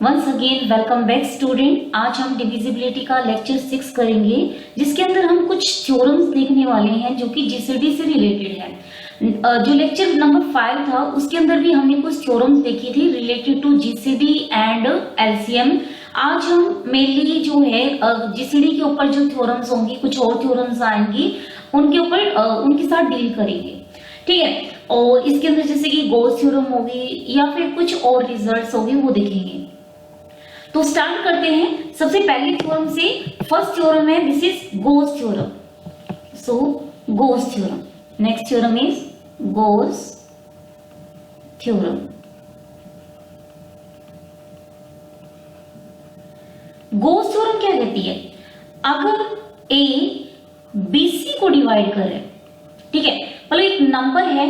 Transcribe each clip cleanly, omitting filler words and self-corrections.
Once again welcome back student. आज हम divisibility का लेक्चर 6 करेंगे, जिसके अंदर हम कुछ थ्योरम्स देखने वाले हैं जो कि जीसीडी से रिलेटेड है। जो लेक्चर नंबर 5 था उसके अंदर भी हमने कुछ थ्योरम्स देखी थी related to GCD and LCM. आज हम मेनली जो है जीसीडी के ऊपर जो थ्योरम्स होंगी, कुछ और थ्योरम्स आएंगी, उनके ऊपर उनके साथ डील करेंगे, ठीक है। और इसके अंदर जैसे कि गॉस थ्योरम होगी या फिर कुछ और रिजल्ट्स होगी, वो देखेंगे। तो स्टार्ट करते हैं सबसे पहले थ्योरम से। फर्स्ट थ्योरम है this is Gauss theorem. So Gauss theorem, next theorem is Gauss theorem. Gauss theorem क्या कहती है? अगर ए बीसी को डिवाइड करे, ठीक है, मतलब एक नंबर है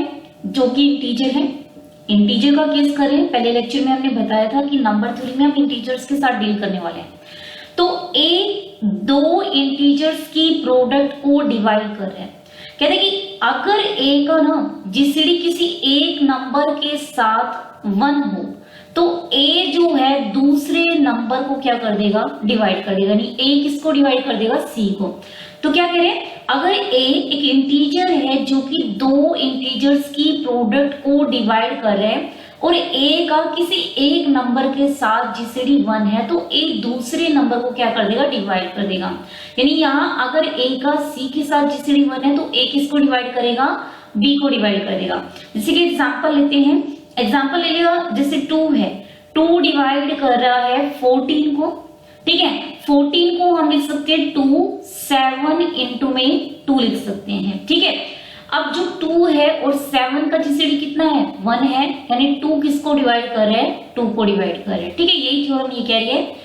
जो कि इंटीजर है। इंटीजर का केस करें, पहले लेक्चर में हमने बताया था कि नंबर थ्योरी में हम इंटीजर्स के साथ डील करने वाले हैं। तो ए दो इंटीजर्स की प्रोडक्ट को डिवाइड कर रहे हैं। कहते हैं कि अगर ए का ना जीसीडी किसी एक नंबर के साथ 1 हो तो ए जो है दूसरे नंबर को क्या कर देगा? डिवाइड कर देगा। यानी ए किसको डिवाइड कर देगा? सी को। तो क्या करें, अगर ए एक इंटीजर है जो कि दो इंटीजर्स की प्रोडक्ट को डिवाइड कर रहे हैं और ए का किसी एक नंबर के साथ जीसीडी 1 है, तो ए दूसरे नंबर को क्या कर देगा? डिवाइड कर देगा। यानी यहाँ अगर ए का सी के साथ जीसीडी 1 है तो ए किसको डिवाइड करेगा? बी को डिवाइड कर देगा। जैसे कि एग्जांपल लेते हैं, एग्जांपल ले लिया, जैसे 2 है, 2 डिवाइड कर रहा है 14 को, ठीक है। 14 को हम लिख सकते हैं 2, 7 इंटू में 2 लिख सकते हैं, ठीक है। अब जो 2 है और 7 का जीसीडी कितना है? 1 है, यानी 2 किसको डिवाइड कर रहे हैं? 2 को डिवाइड कर रहे हैं, ठीक है। यही थ्योरम ये कह रही है।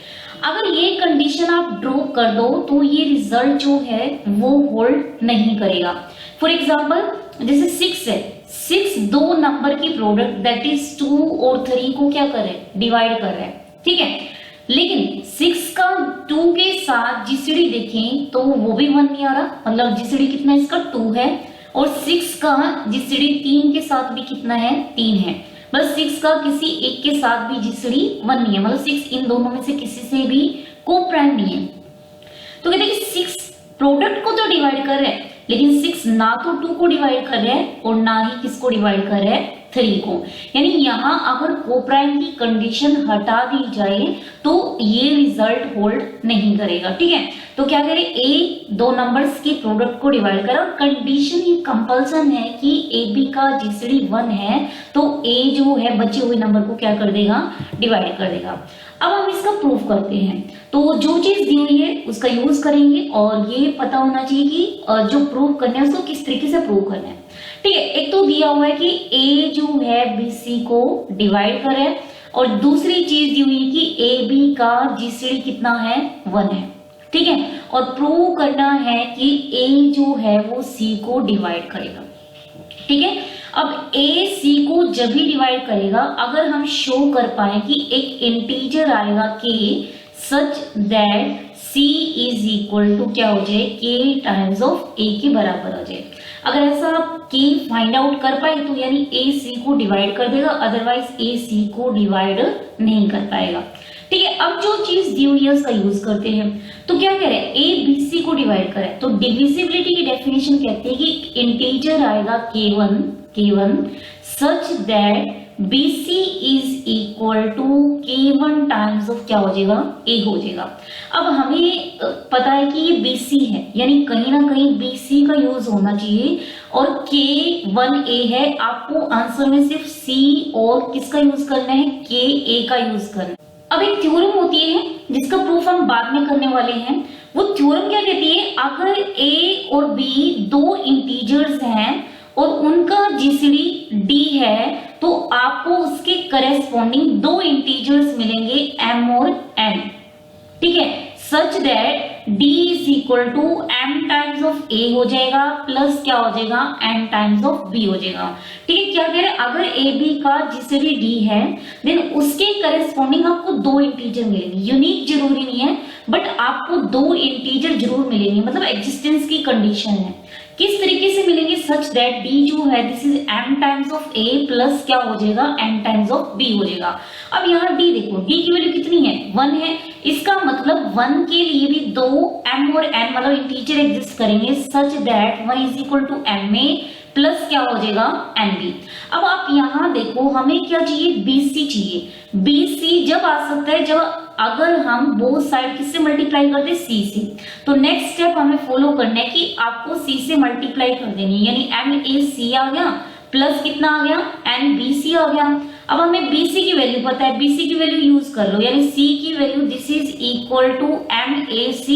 अगर ये कंडीशन आप ड्रॉ कर दो तो ये रिजल्ट जो है वो होल्ड नहीं करेगा। फॉर एग्जाम्पल जैसे 6 है, 6 दो नंबर की प्रोडक्ट दैट इज 2 और 3 को क्या कर रहे हैं? डिवाइड कर रहे हैं, ठीक है। लेकिन 6 का 2 के साथ जीसीडी देखें तो वो भी 1 नहीं आ रहा, मतलब जीसीडी कितना है इसका? 2 है। और 6 का जीसीडी 3 के साथ भी कितना है? 3 है। बस 6 का किसी एक के साथ भी जीसीडी 1 नहीं है, मतलब 6 इन दोनों में से किसी से भी को-प्राइम नहीं है। तो कहते हैं कि 6 प्रोडक्ट को तो डिवाइड कर रहे हैं, लेकिन 6 ना तो 2 को डिवाइड कर रहे हैं और ना ही किसको डिवाइड कर रहे हैं? 3 को। यानी यहां अगर कोप्राइम की कंडीशन हटा दी जाए तो ये रिजल्ट होल्ड नहीं करेगा, ठीक है। तो क्या करें, ए दो नंबर्स की प्रोडक्ट को डिवाइड करें और कंडीशन ये कंपल्सन है कि ए बी का जीसीडी 1 है, तो ए जो है बचे हुए नंबर को क्या कर देगा? डिवाइड कर देगा। अब हम इसका प्रूफ करते हैं। तो जो चीज दी हुई है उसका यूज करेंगे और ये पता होना चाहिए कि जो प्रूफ करना है उसको किस तरीके से प्रूव करना है, ठीक है। एक तो दिया हुआ है कि ए जो है बीसी को डिवाइड करे और दूसरी चीज दी हुई है कि ए बी का जीसीडी कितना है? 1 है, ठीक है। और प्रूव करना है कि ए जो है वो सी को डिवाइड करेगा, ठीक है। अब ए सी को जब भी डिवाइड करेगा, अगर हम शो कर पाए कि एक इंटीजर आएगा k such that c is equal to क्या हो जाए? के टाइम्स ऑफ ए के बराबर हो जाए। अगर ऐसा आप के फाइंड आउट कर पाए तो यानी ए सी को डिवाइड कर देगा, अदरवाइज ए सी को डिवाइड नहीं कर पाएगा, ठीक है। अब जो चीज दी हुई है उसका यूज करते हैं। तो क्या कह रहे हैं, ए बी सी को डिवाइड करे, तो डिविजिबिलिटी की डेफिनेशन कहते हैं कि इंटीजर आएगा K1 such that BC is equal to K1 times of क्या हो जाएगा? A हो जाएगा। अब हमें पता है कि ये BC है, यानी कहीं ना कहीं BC का यूज होना चाहिए और K1A है। आपको आंसर में सिर्फ C और किसका यूज करना है? KA का यूज करना है। अब एक थ्योरम होती है जिसका प्रूफ हम बाद में करने वाले हैं। वो थ्योरम क्या कहती है, अगर A और B दो इंटीजर्स हैं और उनका जीसीडी D है तो आपको उसके करेस्पॉन्डिंग दो इंटीजर्स मिलेंगे M और N, ठीक है। Such that D is equal to M times of A हो जाएगा प्लस क्या हो जाएगा? N टाइम्स ऑफ B हो जाएगा, ठीक है। क्या कह रहे हैं, अगर A B का जीसीडी D है देन उसके करेस्पॉन्डिंग आपको दो इंटीजर मिलेंगे। यूनिक जरूरी नहीं है बट आपको दो इंटीजर जरूर मिलेंगे, मतलब एग्जिस्टेंस की कंडीशन है। किस तरीके से मिलेंगे, सच दैट डी जो है this is m times of a plus क्या हो जाएगा n टाइम्स ऑफ b हो जाएगा। अब यहाँ d देखो, d की वैल्यू कितनी है 1 है, इसका मतलब 1 के लिए भी दो m और n मतलब इंटीजर एग्जिस्ट करेंगे such that 1 is equal to ma plus क्या हो जाएगा nb। अब आप यहाँ देखो हमें क्या चाहिए, bc चाहिए। bc जब आ सकता है जब अगर हम बोथ साइड किससे मल्टीप्लाई कर दे c से। तो नेक्स्ट स्टेप हमें फॉलो करना है कि आपको c से मल्टीप्लाई कर देनी है, यानी mac आ गया प्लस कितना आ गया nbc आ गया। अब हमें bc की वैल्यू पता है, bc की वैल्यू यूज कर लो, यानी c की value this is equal to mac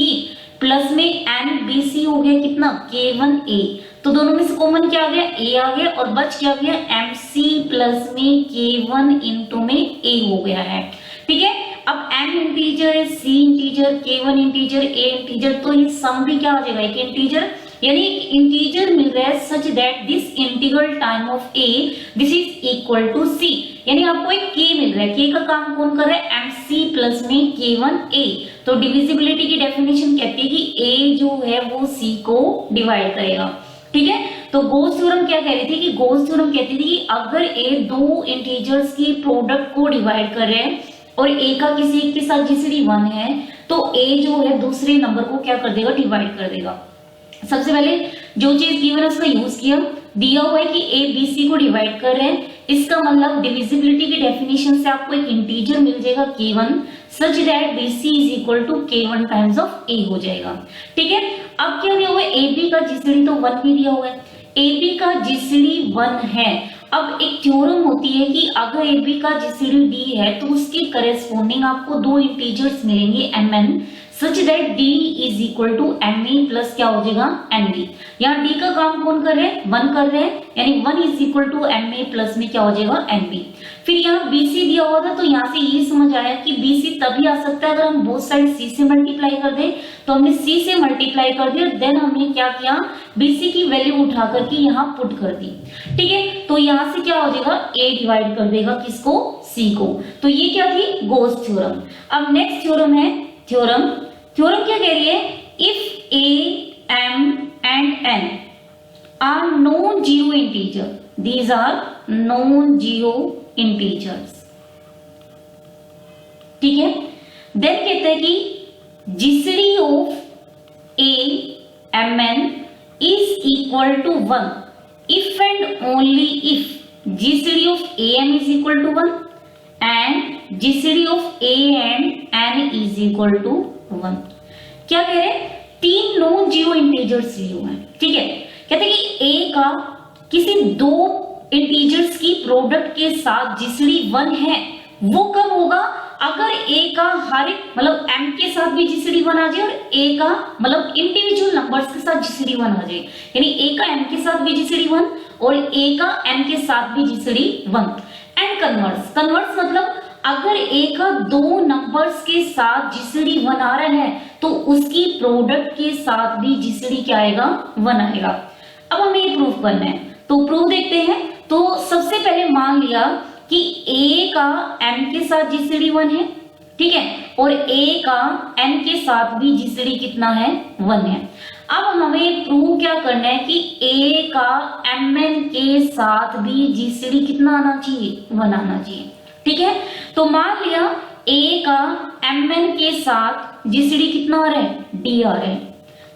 plus में nbc हो गया कितना k1a। तो दोनों में से कॉमन क्या आ गया a आ गया और बच क्या गया mc प्लस में k1 इंटू में a हो गया है। ठीक है, अब m इंटीजर है, c integer, k1 integer, a integer, तो ये सम भी क्या आ जाएगा एक इंटीजर, यानी एक इंटीजर मिल रहा है such that this integral time of a this is equal to c, यानी आपको एक k मिल रहा है। k का काम कौन कर रहा है mc प्लस में k1a। तो डिविजिबिलिटी की डेफिनेशन कहती है कि a जो है वो c को डिवाइड करेगा। ठीक है, तो गॉस थ्योरम क्या कह रही थी कि गॉस थ्योरम कहती थी कि अगर a दो इंटीजर्स की प्रोडक्ट को डिवाइड कर रहे हैं और a का किसी एक के साथ जीसीडी 1 है तो a जो है दूसरे नंबर को क्या कर देगा डिवाइड कर देगा। सबसे पहले जो चीज गिवन है उसका यूज किया, दिया हुआ है कि a bc को डिवाइड कर रहे हैं, इसका मतलब डिविजिबिलिटी की डेफिनेशन से आपको एक इंटीजर मिल जाएगा k1 such that bc is equal to k1 times of a हो जाएगा। ठीक है, अब क्या दिया हुआ है ab का जीसीडी तो 1 भी दिया हुआ है, ab का जीसीडी 1 है। अब एक थ्योरम होती है कि अगर ab का जीसीडी d है तो उसके करेस्पॉन्डिंग आपको दो इंटीजर्स मिलेंगे mn such that d is equal to me plus क्या हो जाएगा nb। यहाँ d का काम कौन कर रहे हैं 1 कर रहे हैं, यानी 1 is equal to ma plus में क्या हो जाएगा nb। फिर यहाँ bc दिया हुआ था तो यहाँ से ये समझ आया कि bc तभी आ सकता है अगर हम बोथ साइड c से मल्टीप्लाई कर दें। तो हमने c से मल्टीप्लाई कर दिया, देन हमने क्या किया bc की वैल्यू उठा करके यहाँ पुट कर दी। ठीक है, तो यहाँ से क्या हो जाएगा a डिवाइड कर देगा किसको c को। तो ये क्या थी गॉस थ्योरम। अब नेक्स्ट थ्योरम है थ्योरम क्या कह रही है, if a m and n are non-zero integer, these are non-zero integers। ठीक है, देन कहते हैं कि GCD of a mn is equal to 1 if and only if GCD of am is equal to 1 and GCD of a and n is equal to 1। क्या कह रहे हैं, तीन नॉन जीरो इंटीजर्स लिए हुए हैं। ठीक है, कहते हैं कि a का किसी दो इंटीजर्स की प्रोडक्ट के साथ जीसीडी 1 है, वो कब होगा अगर a का हर एक मतलब m के साथ भी जीसीडी 1 आ जाए और a का मतलब इंडिविजुअल नंबर्स के साथ जीसीडी 1 आ जाए, यानी a का m के साथ भी जीसीडी 1 और a का n के साथ भी जीसीडी 1। एंड कन्वर्स मतलब अगर a का दो नंबर्स के साथ जीसीडी 1 आ रहा है तो उसकी प्रोडक्ट के साथ भी जीसीडी क्या आएगा 1 आएगा। अब हमें ये प्रूफ करना है, तो प्रूफ देखते हैं। तो सबसे पहले मान लिया कि a का m के साथ जीसीडी 1 है, ठीक है, और a का n के साथ भी जीसीडी कितना है 1 है। अब हमें प्रूव क्या करना है कि a का mn के साथ भी जीसीडी कितना आना चाहिए 1 आना चाहिए। ठीक है, तो मान लिया a का mn के साथ जीसीडी कितना आ रहा है d आ रहा है,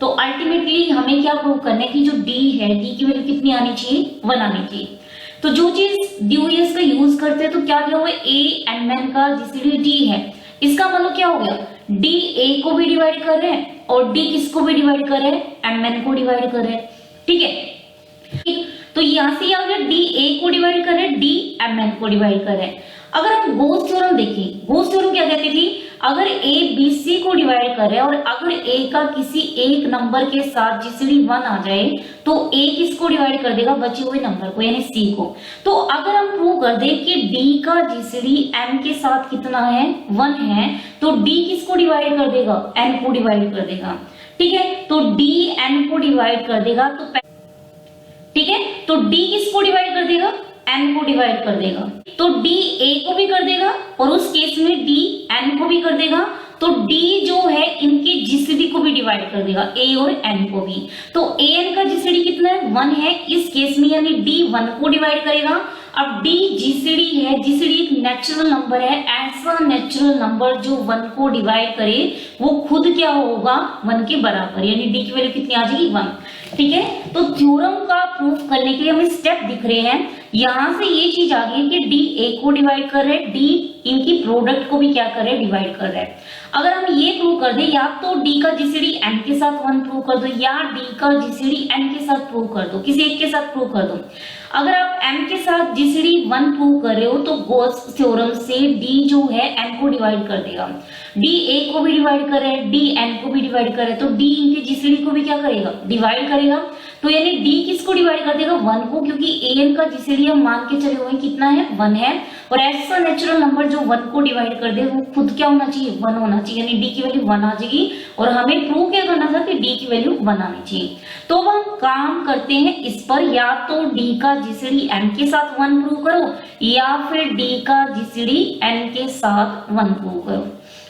तो अल्टीमेटली हमें क्या प्रूव करना है कि जो d है d की वैल्यू कितनी आनी चाहिए 1 आनी चाहिए। तो जो चीज दी हुई है इसका यूज करते हैं, तो क्या दिया हुआ है a mn का जीसीडी d है, इसका मतलब क्या हो गया d a को भी डिवाइड कर रहे हैं और d किसको भी डिवाइड कर रहे हैं mn को डिवाइड कर रहे हैं। ठीक है, तो यहां से आ गया d a को डिवाइड कर रहे हैं d mn को डिवाइड कर रहे हैं। अगर हम गॉस थ्योरम देखें, गॉस थ्योरम क्या कहती थी, अगर a bc को डिवाइड कर रहा है और अगर a का किसी एक नंबर के साथ जीसीडी 1 आ जाए तो a किसको डिवाइड कर देगा बचे हुए नंबर को यानी c को। तो अगर हम प्रूव कर दें कि d का जीसीडी m के साथ कितना है 1 है, तो d किसको डिवाइड कर देगा n को डिवाइड कर देगा। ठीक है, तो d n को डिवाइड कर देगा, तो ठीक है, तो d किसको डिवाइड कर देगा n को डिवाइड कर देगा, तो d a को भी कर देगा और उस केस में d n को भी कर देगा तो डी जो है इनके जीसीडी को भी डिवाइड कर देगा, ए और एन को भी। तो ए एन का जीसीडी कितना है, 1 है इस केस में, यानी डी 1 को डिवाइड करेगा। अब डी जीसीडी है, जीसीडी एक नेचुरल नंबर है, ऐसा नेचुरल नंबर जो 1 को डिवाइड करे वो खुद क्या होगा, 1 के बराबर, यानी डी की वैल्यू कितनी आ जाएगी, 1। ठीक है, तो थ्योरम का प्रूफ करने के लिए हमें स्टेप दिख रहे हैं। यहां से ये चीज आ गई कि डी ए को डिवाइड कर रहे हैं, डी इनकी प्रोडक्ट को भी क्या कर रहे हैं, डिवाइड कर रहे हैं। अगर हम ये प्रूव कर दे, या तो डी का जीसीडी एन के साथ 1 प्रूव कर दो, या डी का जीसीडी एन के साथ प्रूव कर दो, किसी एक के साथ प्रूव कर दो। अगर आप एन के साथ जीसीडी 1 प्रूव कर रहे हो तो गॉस थ्योरम से डी जो है एन को डिवाइड कर देगा। डी ए को भी डिवाइड कर रहे हैं, डी एन को भी डिवाइड कर रहे हैं, तो डी इनके जीसीडी को भी क्या करेगा, डिवाइड करेगा। तो यानी डी किसको डिवाइड कर देगा, 1 को, क्योंकि ए एन का जीसीडी हम मान के चले हुए कितना है, 1 है। और ऐसा नेचुरल नंबर जो 1 को डिवाइड कर दे वो खुद क्या होना चाहिए, 1 होना चाहिए, यानी डी की वैल्यू 1 आ जाएगी। और हमें प्रूव क्या करना था कि डी की वैल्यू 1 आनी चाहिए। तो अब हम काम करते हैं इस पर, या तो डी का जीसीडी एन के साथ 1 प्रूव करो, या फिर डी का जीसीडी एन के साथ 1 प्रूव करो।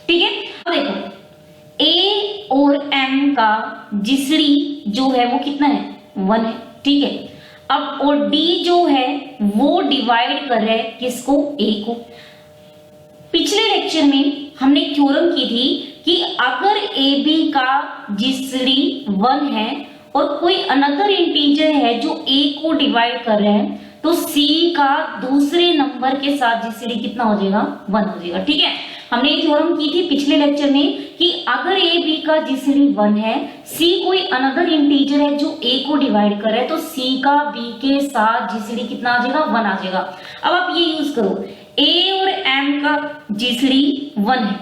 ठीक है, अब देखो ए और एन का जीसीडी जो है वो कितना है, 1 है। ठीक है, अब और डी जो है वो डिवाइड कर रहे हैं किसको, ए को। पिछले लेक्चर में हमने थ्योरम की थी कि अगर ए बी का जीसीडी 1 है और कोई अनदर इंटीजर है जो ए को डिवाइड कर रहे हैं, तो सी का दूसरे नंबर के साथ जीसीडी कितना हो जाएगा, 1 हो जाएगा। ठीक है, हमने ये थ्योरम की थी पिछले लेक्चर में कि अगर ए बी का जीसीडी 1 है, सी कोई अनदर इंटीजर है जो ए को डिवाइड कर रहा है, तो सी का बी के साथ जीसीडी कितना आ जाएगा, 1 आ जाएगा। अब आप ये यूज करो, ए और एम का जीसीडी 1 है,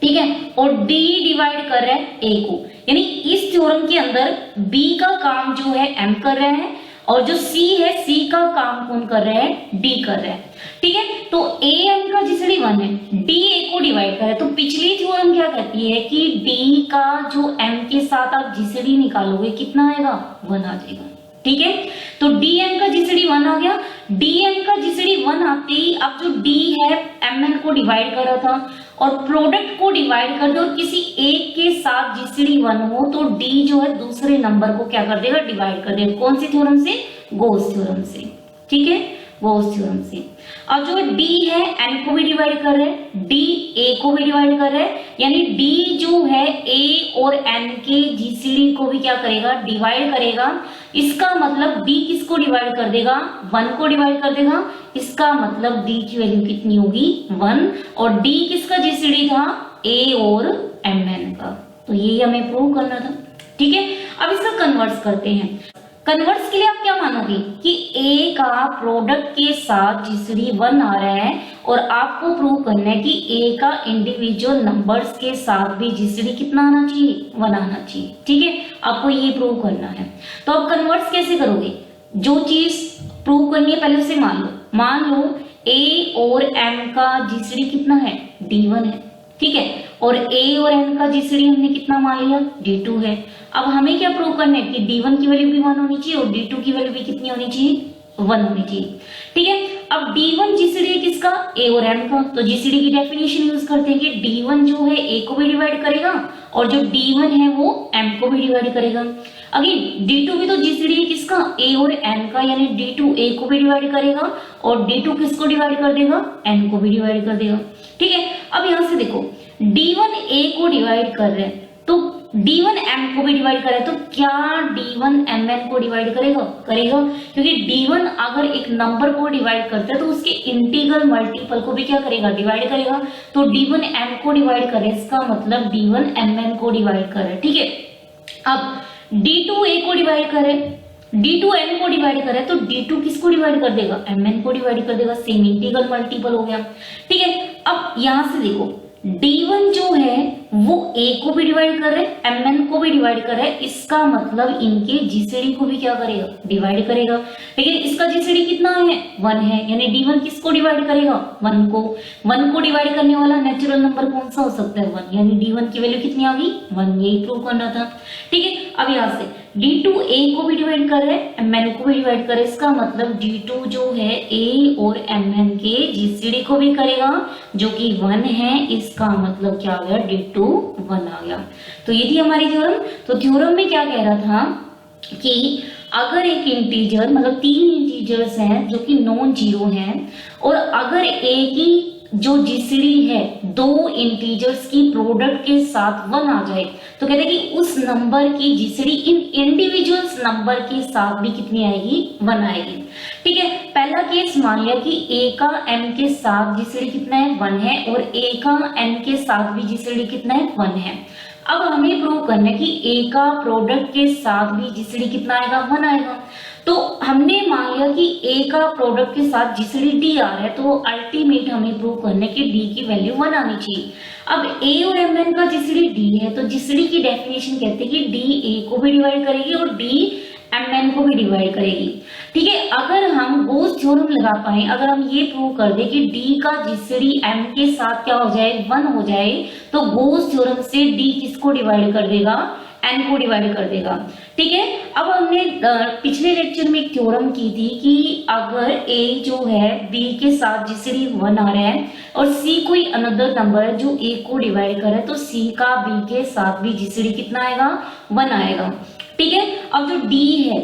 ठीक है, और डी डिवाइड कर रहा है ए को, यानी इस थ्योरम के अंदर बी का काम जो है एम कर रहा है, और जो सी है सी का काम कौन कर रहा है, डी कर रहा है। ठीक है, तो ए एम का जीसीडी 1 है, डी ए को डिवाइड कर रहा है, तो पिछली थ्योरम क्या कहती है कि डी का जो एम के साथ आप जीसीडी निकालोगे कितना आएगा, 1 आ जाएगा। ठीक है, तो डीएम का जीसीडी 1 आ गया। डीएम का जीसीडी 1 आते ही अब जो डी है एमएन को डिवाइड कर रहा था और प्रोडक्ट को डिवाइड कर दे और किसी एक के साथ जीसीडी 1 हो तो डी जो है दूसरे नंबर को क्या कर देगा, डिवाइड कर देगा। कौन सी थ्योरम से, गॉस थ्योरम से। ठीक है, गॉस थ्योरम से। अब जो डी है एन को भी डिवाइड कर रहे हैं, डी ए को भी डिवाइड कर रहे हैं, यानी डी जो है ए और एन के जीसीडी को भी क्या करेगा, डिवाइड करेगा। इसका मतलब डी किसको डिवाइड कर देगा, 1 को डिवाइड कर देगा। इसका मतलब डी की वैल्यू कितनी होगी, 1। और डी किसका जीसीडी था, ए और एम एन का। तो ये हमें प्रूव करना था। ठीक है, अब इसका कन्वर्ट्स करते हैं। कन्वर्ट्स के लिए आप क्या मानोगे कि ए का प्रोडक्ट के साथ जीसीडी 1 आ रहा है और आपको प्रूव करना है कि ए का इंडिविजुअल नंबर्स के साथ भी जीसीडी कितना आना चाहिए, 1 आना चाहिए। ठीक है, आपको ये प्रूव करना है। तो आप कन्वर्ट्स कैसे करोगे, जो चीज प्रूव करनी है पहले उसे मान लो ए और एम का जीसीडी कितना है, D1 है। ठीक है, और ए और एन का जीसीडी हमने कितना मान लिया, D2 है। अब हमें क्या प्रूव करना है कि D1 की वैल्यू भी 1 होनी चाहिए और D2 की वैल्यू भी कितनी होनी चाहिए, 1 होनी चाहिए। ठीक है, अब D1 जीसीडी है किसका, ए और एम का। तो जीसीडी की डेफिनेशन यूज करते हैं कि D1 जो है ए को भी डिवाइड करेगा और जो D1 है वो एम को भी डिवाइड करेगा। अगेन D2 भी तो जीसीडी है किसका, ए और एन का, यानी D2 ए को भी डिवाइड करेगा और D2 किसको डिवाइड कर देगा, एन को भी डिवाइड कर देगा। ठीक है, अब यहां से देखो D1 ए को डिवाइड कर रहे हैं तो D1 M को भी डिवाइड करे, तो क्या D1 MN को डिवाइड करेगा, क्योंकि D1 अगर एक नंबर को डिवाइड करता है तो उसके इंटीग्रल मल्टीपल को भी क्या करेगा, डिवाइड करेगा। तो D1 M को डिवाइड करे, इसका मतलब D1 MN को डिवाइड करे। ठीक है, अब D2 A को डिवाइड करे, D2 N को डिवाइड करे, तो D2 किसको डिवाइड कर देगा, MN को डिवाइड कर देगा। सेम इंटीग्रल मल्टीपल हो गया। ठीक है, अब यहां से देखो D1 जो है वो A को भी डिवाइड कर रहे हैं, MN को भी डिवाइड कर रहे हैं, इसका मतलब इनके जीसीडी को भी क्या करेगा, डिवाइड करेगा। लेकिन इसका जीसीडी कितना है, 1 है, यानी D1 किसको डिवाइड करेगा, 1 को। 1 को डिवाइड करने वाला नेचुरल नंबर कौन सा हो सकता है, 1, यानी D1 की वैल्यू कितनी आ गई, 1। यही प्रूव करना था। ठीक है, अब यहां से D2 A को भी डिवाइड कर रहा है, Mn को भी डिवाइड कर रहा है। इसका मतलब D2 जो है A और Mn के GCD को भी करेगा, जो कि 1 है। इसका मतलब क्या आ गया, D2 1 आ गया। तो ये थी हमारी थ्योरम। तो थ्योरम में क्या कह रहा था कि अगर एक इंटीजर, मतलब 3 इंटीजर्स हैं जो कि नॉन जीरो हैं, और अगर एक ही जो जीसीडी है 2 इंटीजर्स की प्रोडक्ट के साथ 1 आ जाए, तो कहते हैं कि उस नंबर की जीसीडी इन इंडिविजुअल्स नंबर के साथ भी कितनी आएगी, 1 आएगी। ठीक है, पहला केस मान लिया कि a का m के साथ जीसीडी कितना है, 1 है, और a का n के साथ भी जीसीडी कितना है, 1 है। अब हमें प्रूव करना है कि a का प्रोडक्ट के साथ भी जीसीडी कितना आएगा, 1 आएगा। तो हमने मान लिया कि a का प्रोडक्ट के साथ जीसीडी d आ रहा है, तो अल्टीमेट हमें प्रूव करना है कि d की वैल्यू 1 आनी चाहिए। अब a और mn का जीसीडी d है, तो जीसीडी की डेफिनेशन कहते हैं कि d a को भी डिवाइड करेगी और d mn को भी डिवाइड करेगी। ठीक है, अगर हम गोस थ्योरम लगा पाए, अगर हम ये प्रूव कर दे कि d का जीसीडी m के साथ क्या हो जाए, 1 हो जाए, तो गोस थ्योरम से d किसको डिवाइड कर देगा, n को डिवाइड कर देगा। ठीक है, अब हमने पिछले लेक्चर में एक थ्योरम की थी कि अगर a जो है b के साथ जीसीडी 1 आ रहा है और c कोई अनदर नंबर है जो a को डिवाइड कर रहा है, तो c का b के साथ भी जीसीडी कितना आएगा, 1 आएगा। ठीक है, अब जो d है,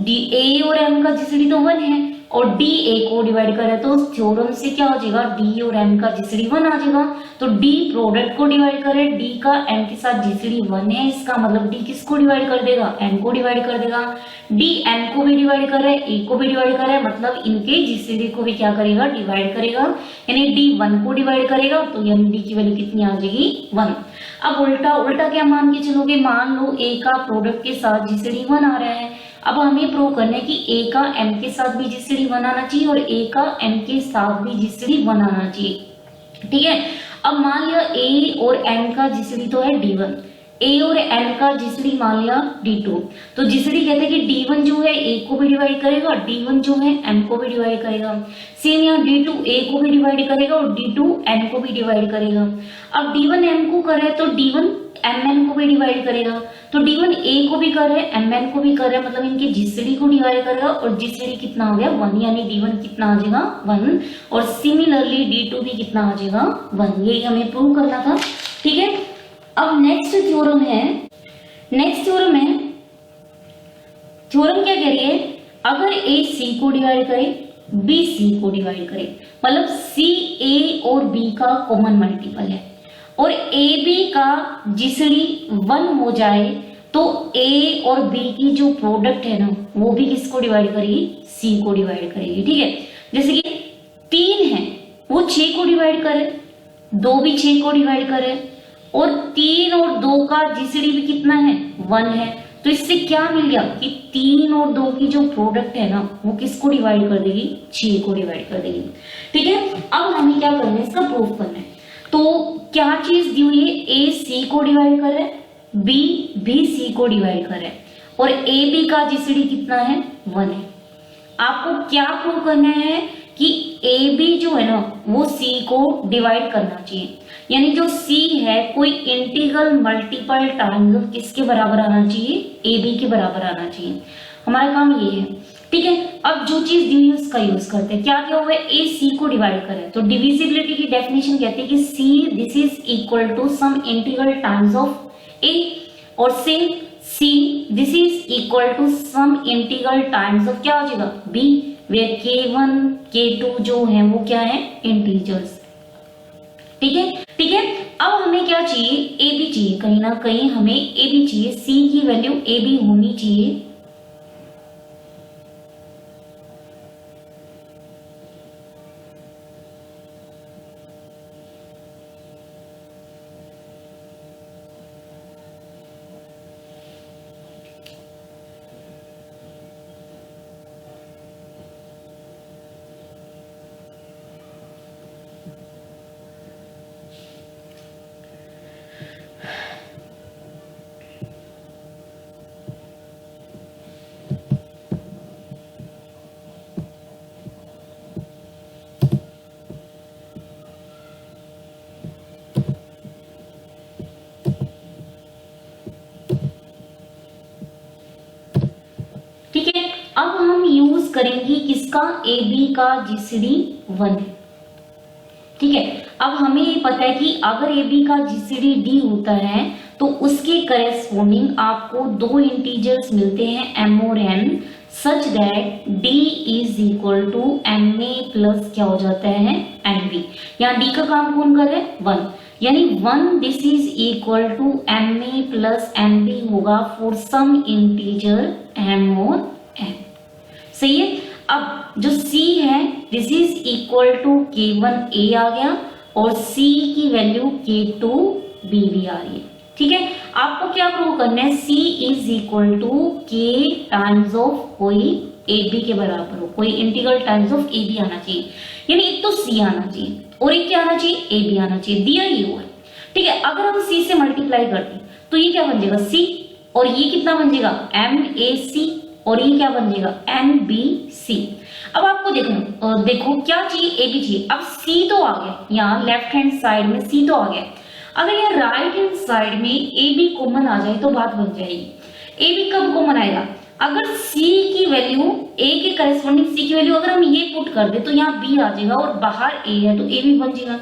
d a और m का जीसीडी तो 1 है और d a को डिवाइड कर रहा है, तो उस थ्योरम से क्या हो जाएगा, d और m का जीसीडी 1 आ जाएगा। तो d प्रोडक्ट को डिवाइड कर रहा है, d का m के साथ जीसीडी 1 है, इसका मतलब d किसको डिवाइड कर देगा, n को डिवाइड कर देगा। d n को भी डिवाइड कर रहा है, a को भी डिवाइड कर रहा है, मतलब इनके जीसीडी को भी क्या करेगा, डिवाइड करेगा। यानी d 1 को डिवाइड करेगा, तो यानी d की वैल्यू कितनी आ जाएगी, 1। अब उल्टा क्या मान के चलोगे, मान लो a का प्रोडक्ट के साथ जीसीडी 1 आ रहा है। अब हमें प्रूव करना है कि a का m के साथ भी जीसीडी 1 आना चाहिए और a का n के साथ भी जीसीडी 1 आना चाहिए। ठीक है, अब मान लिया a और n का जीसीडी तो है d1, a और n का जीसीडी मान लिया d2। तो जीसीडी कहते हैं कि d1 जो है a को भी डिवाइड करेगा, d1 जो है n को भी डिवाइड करेगा। सेम यहाँ d2 a को भी डिवाइड करेगा और d2 n को भी डिवाइड करेगा। अब d1 m को कर रहा है तो d1 mn को भी डिवाइड करेगा, तो d1 a को भी कर रहे हैं, mn को भी कर रहे हैं, मतलब इनके जीसीडी को डिवाइड करेगा और जीसीडी कितना हो गया, 1, यानी d1 कितना आ जाएगा, 1। और सिमिलरली d2 भी कितना आ जाएगा, 1। यही हमें प्रूव करना था। ठीक है, अब नेक्स्ट थ्योरम है, थ्योरम क्या कह रही है, अगर a c को डिवाइड करे, b c को डिवाइड करे, मतलब c a और b का कॉमन मल्टीपल है और ए बी का जीसीडी 1 हो जाए, तो ए और बी की जो प्रोडक्ट है ना, वो भी किसको डिवाइड करेगी, सी को डिवाइड करेगी। ठीक है, जैसे कि 3 है वो 6 को डिवाइड करे, 2 भी 6 को डिवाइड करे, और 3 और 2 का जीसीडी भी कितना है, 1 है। तो इससे क्या मिल गया कि 3 और 2 की जो प्रोडक्ट है ना, वो किसको डिवाइड कर देगी, 6 को डिवाइड कर देगी। ठीक है, अब हमें क्या करना है, इसका प्रूफ करना है। तो क्या चीज दी हुई है, ए सी को डिवाइड कर रहा है, बी भी सी को डिवाइड कर रहा है, और ए बी का जीसीडी कितना है, 1 है। आपको क्या प्रूव करना है कि ए बी जो है ना, वो सी को डिवाइड करना चाहिए, यानी जो सी है कोई इंटीग्रल मल्टीपल टाइम्स किसके बराबर आना चाहिए, ए बी के बराबर आना चाहिए। हमारा काम ये है। ठीक है, अब जो चीज दी हुई उसका यूज करते हैं। क्या क्या हुआ है, ए सी को डिवाइड करे, तो डिविजिबिलिटी की डेफिनेशन कहते हैं कि C this is equal to some integral times of A, और same C this is equal to some integral times of क्या हो जाएगा, बी, वेयर k1 k2 जो है वो क्या है, इंटीजर्स। ठीक है, अब हमें क्या चाहिए, ए बी चाहिए, कहीं ना कहीं हमें ए बी चाहिए, सी की वैल्यू ए बी होनी चाहिए। ठीक है, अब हम यूज करेंगे किसका, ए बी का जीसीडी 1 है। ठीक है, अब हमें ये पता है कि अगर ए बी का जीसीडी डी होता है तो उसके करेस्पॉन्डिंग आपको दो इंटीजर्स मिलते हैं एम और n, such that d is equal to m a plus क्या हो जाता है एन बी। यहाँ d का काम कौन कर रहे हैं 1, यानी 1 this is equal to m a plus n b होगा फॉर सम इंटीजर m और n। सही है, अब जो c है this is equal to k1a आ गया और c की वैल्यू k2b भी आ रही है। ठीक है, आपको क्या प्रूव करना है, c is equal to k times of कोई ए बी के बराबर हो, कोई integral times of a b आना चाहिए, यानी एक तो c आना चाहिए और एक क्या आना चाहिए, ए बी आना चाहिए, दिया ही हुआ है। ठीक है, अगर हम c से मल्टीप्लाई करते हैं तो ये क्या बन जाएगा c, और ये कितना बन जाएगा एम ए सी, और ये क्या बन जाएगा एन बी सी। अब आपको देखो क्या चाहिए, ए बी चाहिए। अब c तो आ गया, यहाँ लेफ्ट हैंड साइड में c तो आ गया, अगर यहाँ राइट हैंड साइड में ए बी कॉमन आ जाए तो बात बन जाएगी। ए बी कब कॉमन आएगा, अगर c की वैल्यू a के करस्पॉन्डिंग c की वैल्यू अगर हम ये पुट कर दे तो यहाँ b आ जाएगा और बाहर a है तो a भी बन जाएगा,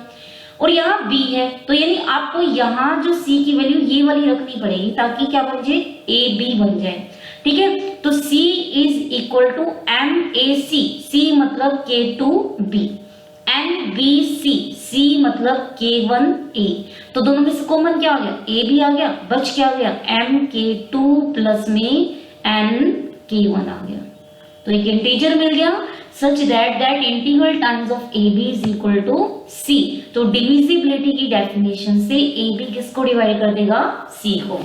और यहाँ b है तो यानी आपको यहाँ जो c की वैल्यू ये वाली रखनी पड़ेगी ताकि क्या बन जाए a b बन जाए। ठीक है, तो c is equal to m a c, c मतलब k2b, N B C, c मतलब k1a, तो दोनों में से कॉमन क्या आ गया, a भी आ गया, बच क्या आ गया एम के टू प्लस में एन k1 आ गया, तो एक इंटीजर मिल गया such that integral times of a b is equal to c। तो डिविजिबिलिटी की डेफिनेशन से ए बी किसको डिवाइड कर देगा, c को।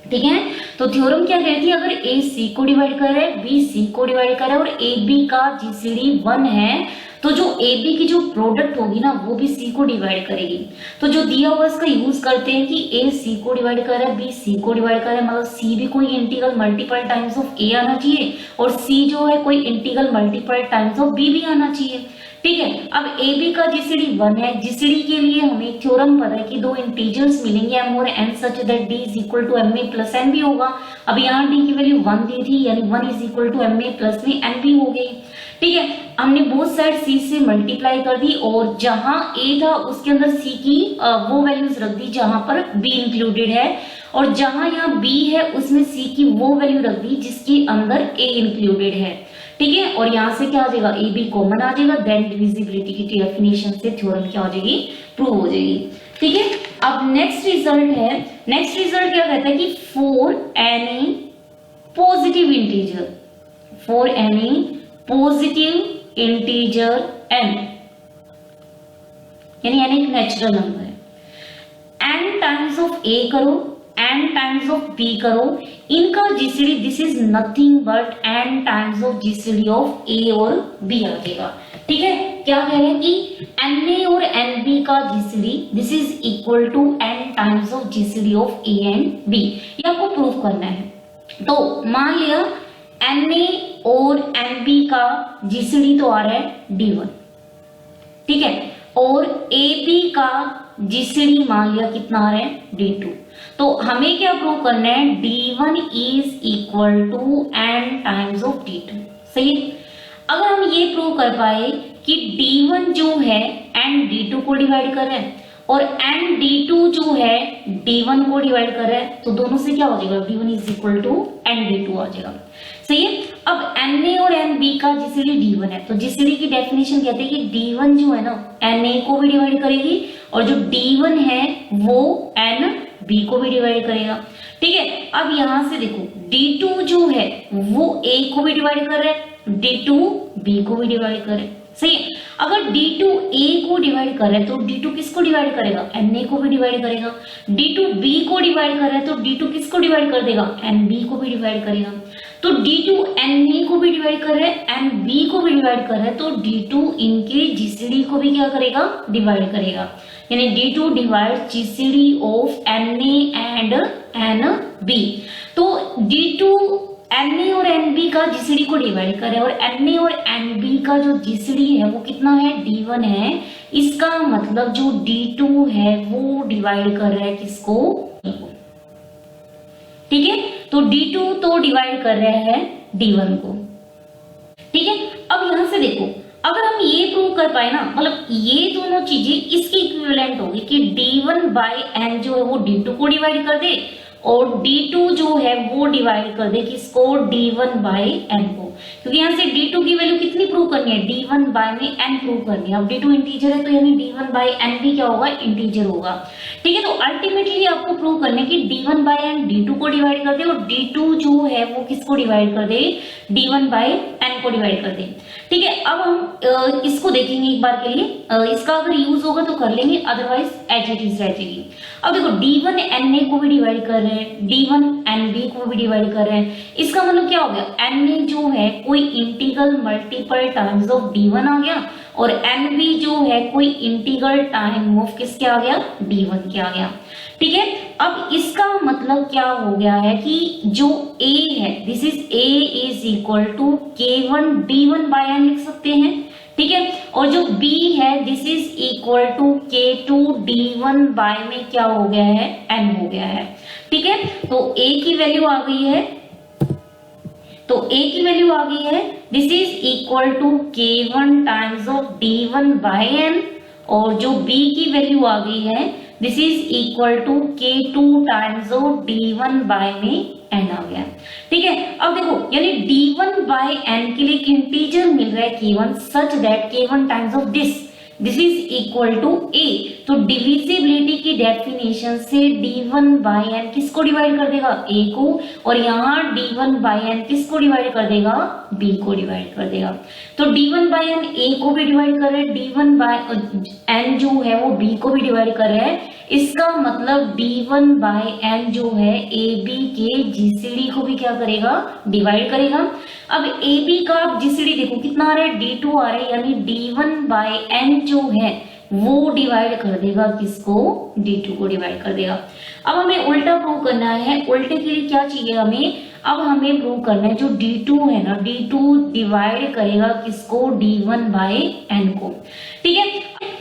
ठीक है, तो थ्योरम क्या कहती है, अगर a c को डिवाइड कर रहा है, b c को डिवाइड कर रहा है और a b का जीसीडी 1 है, तो जो ए बी की जो प्रोडक्ट होगी ना वो भी सी को डिवाइड करेगी। तो जो दिया हुआ इसका यूज करते हैं कि ए सी को डिवाइड कर रहा है, बी सी को डिवाइड कर रहा है, मतलब सी भी कोई integral multiple times of a आना चाहिए और सी जो है कोई integral multiple times of b भी आना चाहिए। ठीक है, अब ए बी का जीसीडी 1 है, जीसीडी के लिए हमें थ्योरम पता है कि दो इंटीजर्स मिलेंगे एम और n such that d is equal to m a plus n b होगा। अब यहाँ डी की वैल्यू 1 दी थी यानी 1 is equal to m a plus में एन बी हो गई। ठीक है, हमने बोथ साइड सी से मल्टीप्लाई कर दी और जहां ए था उसके अंदर सी की वो वैल्यूज रख दी जहां पर बी इंक्लूडेड है, और जहां यहाँ बी है उसमें सी की वो वैल्यू रख दी जिसके अंदर ए इंक्लूडेड है। ठीक है, और यहाँ से क्या आ जाएगा, ए बी कॉमन आ जाएगा, देन डिविजिबिलिटी की डेफिनेशन से थ्योरम क्या हो जाएगी, प्रूव हो जाएगी। ठीक है, अब नेक्स्ट रिजल्ट है, नेक्स्ट रिजल्ट क्या कहता है कि for any positive integer, for any positive integer n, यानी n एक नेचुरल नंबर है, n टाइम्स ऑफ a करो, n टाइम्स ऑफ b करो, इनका GCD this is nothing but n times of GCD of a और b आ जाएगा। ठीक है, क्या कह रहे हैं कि na और nb का GCD this is equal to n times of GCD of a and b, ये आपको प्रूफ करना है। तो मान लिया Na और Nb का जीसीडी तो आ रहा है D1, ठीक है, और AB का जीसीडी मान लिया कितना आ रहा है D2। तो हमें क्या प्रूव करना है, D1 is equal to n times of D2। सही है, अगर हम ये प्रूव कर पाए कि D1 जो है n D2 को डिवाइड कर रहा है और n D2 जो है D1 को डिवाइड कर रहा है, तो दोनों से क्या हो जाएगा, D1 is equal to n D2 आ जाएगा। सही है, अब Na और Nb का जीसीडी D1 है, तो जीसीडी की डेफिनेशन कहते हैं कि D1 जो है ना Na को भी डिवाइड करेगी और जो D1 है वो Nb को भी डिवाइड करेगा। ठीक है, अब यहां से देखो D2 जो है वो A को भी डिवाइड कर रहा है, D2 B को भी डिवाइड कर रहा है। सही है, अगर D2 A को डिवाइड कर रहा है तो D2 किसको डिवाइड करेगा, Na को भी डिवाइड करेगा। D2 B को डिवाइड कर रहा है तो D2 किसको डिवाइड कर देगा, Nb को भी डिवाइड करेगा। तो D2 Na को भी डिवाइड कर रहा है, Nb को भी डिवाइड कर रहा है, तो D2 इनके जीसीडी को भी क्या करेगा, डिवाइड करेगा, यानी D2 divide GCD of Na and Nb। तो D2 Na और Nb का जीसीडी को डिवाइड करे और Na और Nb का जो जीसीडी है वो कितना है, D1 है। इसका मतलब जो D2 है वो डिवाइड कर रहा है किसको, ठीक है, तो D2 तो डिवाइड कर रहा है D1 को। ठीक है, अब यहां से देखो, अगर हम ये प्रूव कर पाए ना, मतलब ये दोनों चीजें इसकी इक्विवेलेंट होगी कि D1 बाय N जो है वो D2 को डिवाइड कर दे और D2 जो है वो डिवाइड कर दे किसको, D1 बाय N को, क्योंकि यहाँ से D2 की वैल्यू कितनी प्रूव करनी है, D1 बाय में N प्रूव करनी है। अब D2 इंटीजर है तो यानी D1 बाय N भी क्या होगा, इंटीजर होगा। ठीक है, तो अल्टीमेटली आपको प्रूव करना है कि D1 बाय N D2 को डिवाइड कर दे और D2 जो है वो किसको डिवाइड कर दे, D1 बाय N को डिवाइड कर दे। ठीक है, अब हम इसको देखेंगे एक बार के लिए, इसका अगर यूज होगा तो कर लेंगे, अदरवाइज एज इट इज रहेगी। अब देखो D1 NA को भी डिवाइड कर रहे हैं, D1 NB को भी डिवाइड कर रहे हैं, इसका मतलब क्या हो गया, NA जो है कोई integral multiple times of D1 आ गया और NB जो है कोई इंटीग्रल टाइम ऑफ किसके आ गया, D1 के आ गया। ठीक है, अब इसका मतलब क्या हो गया है कि जो A है, this is A is equal to K1 D1 by N लिख सकते हैं। ठीक है, और जो B है this is equal to K2 D1 by में क्या हो गया है, N हो गया है। ठीक है, तो A की वैल्यू आ गई है, तो A की वैल्यू आ गई है, this is equal to K1 times of D1 by N, और जो B की वैल्यू आ गई है this is equal to K2 times of D1 by में N आ गया। ठीक है, अब देखो यानी D1 बाय N के लिए एक इंटीजर मिल रहा है K1 such that K1 times of this is equal to A, तो डिविजिबिलिटी की डेफिनेशन से D1 बाय N किसको डिवाइड कर देगा, A को, और यहाँ D1 बाय N किसको डिवाइड कर देगा, B को डिवाइड कर देगा। तो D1 बाय N A को भी डिवाइड कर रहे हैं, D1 बाय N जो है वो B को भी डिवाइड कर रहे हैं, इसका मतलब D1 बाय N जो है AB के GCD को भी क्या करेगा, डिवाइड करेगा। अब AB का आप GCD देखो कितना आ रहा है, D2 आ रहा है, यानी D1 बाय N जो है वो डिवाइड कर देगा किसको, D2 को डिवाइड कर देगा। अब हमें उल्टा प्रूव करना है, उल्टे के लिए क्या चाहिए हमें, अब हमें प्रूव करना है जो D2 है ना, D2 डिवाइड करेगा किसको, D1 बाय N को। ठीक है,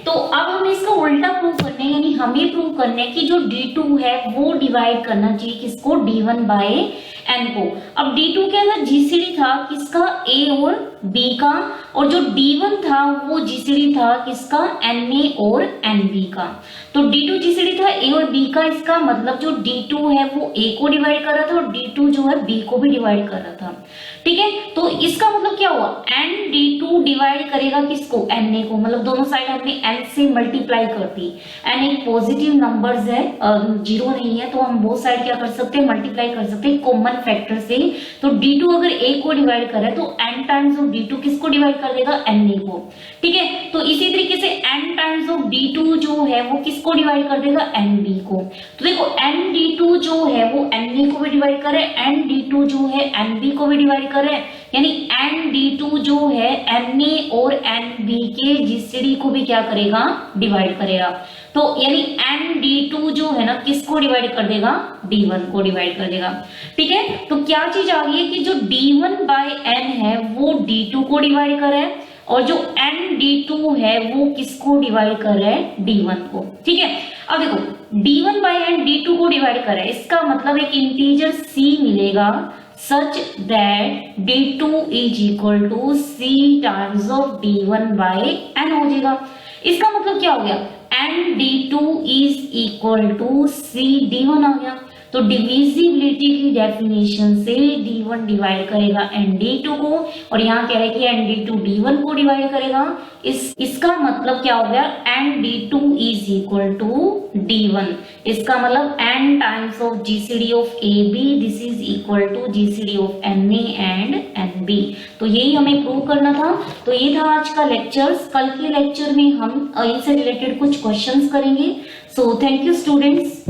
तो अब हमें इसका उल्टा प्रूव करना है, यानी हमें प्रूव करना है कि जो D2 है वो डिवाइड करना चाहिए किसको, D1 बाय N को। अब D2 के अंदर GCD था किसका, A और B का, और जो D1 था वो GCD था किसका, NA और NB का। तो D2 GCD था A और B का, इसका मतलब जो D2 है वो A को डिवाइड कर रहा था और D2 जो है B को भी डिवाइड कर रहा था। ठीक है, तो इसका मतलब क्या हुआ, N D2 डिवाइड करेगा किसको, NA को, मतलब दोनों साइड हमने N से मल्टीप्लाई कर दी। N एक पॉजिटिव नंबर्स है, जीरो नहीं है, तो हम बोथ साइड क्या कर सकते हैं, मल्टीप्लाई कर सकते हैं कॉमन फैक्टर से। तो D2 अगर A को डिवाइड कर रहा है तो N टाइम्स ऑफ D2 किसको डिवाइड कर देगा, NA को। ठीक है, तो इसी तरीके से N टाइम्स ऑफ D2 जो है वो किसको डिवाइड कर देगा, NB को। तो देखो N D2 जो है वो NA को भी डिवाइड करे, N D2 जो है NB को भी डिवाइड करे, यानी N D2 जो है NA और NB के GCD को भी क्या करेगा, डिवाइड करेगा। तो यानी N D2 जो है ना किसको डिवाइड कर देगा, D1 को डिवाइड कर देगा। ठीक है, तो क्या चीज आ गई है कि जो D1 बाय N है वो D2 को डिवाइड कर रहा है, और जो N D2 है वो किसको डिवाइड कर रहा है, D1 को। ठीक है, अब देखो D1 बाय N D2 को डिवाइड कर रहा है, इसका मतलब एक इंटीजर C मिलेगा such that D2 is equal to C times of D1 by N हो जाएगा। इसका मतलब क्या हो गया, N D2 is equal to C D1 आ गया। तो डिविजिबिलिटी की डेफिनेशन से D1 डिवाइड करेगा N D2 को, और यहाँ कह रहे हैं कि N D2 D1 को डिवाइड करेगा। इसका मतलब क्या हो गया, N D2 is equal to D1, इसका मतलब N times of GCD of AB, this is equal to GCD of NA and NB। तो यही हमें प्रूव करना था। तो ये था आज का लेक्चर्स, कल के लेक्चर में हम इनसे रिलेटेड कुछ क्वेश्चंस करेंगे। So thank you students.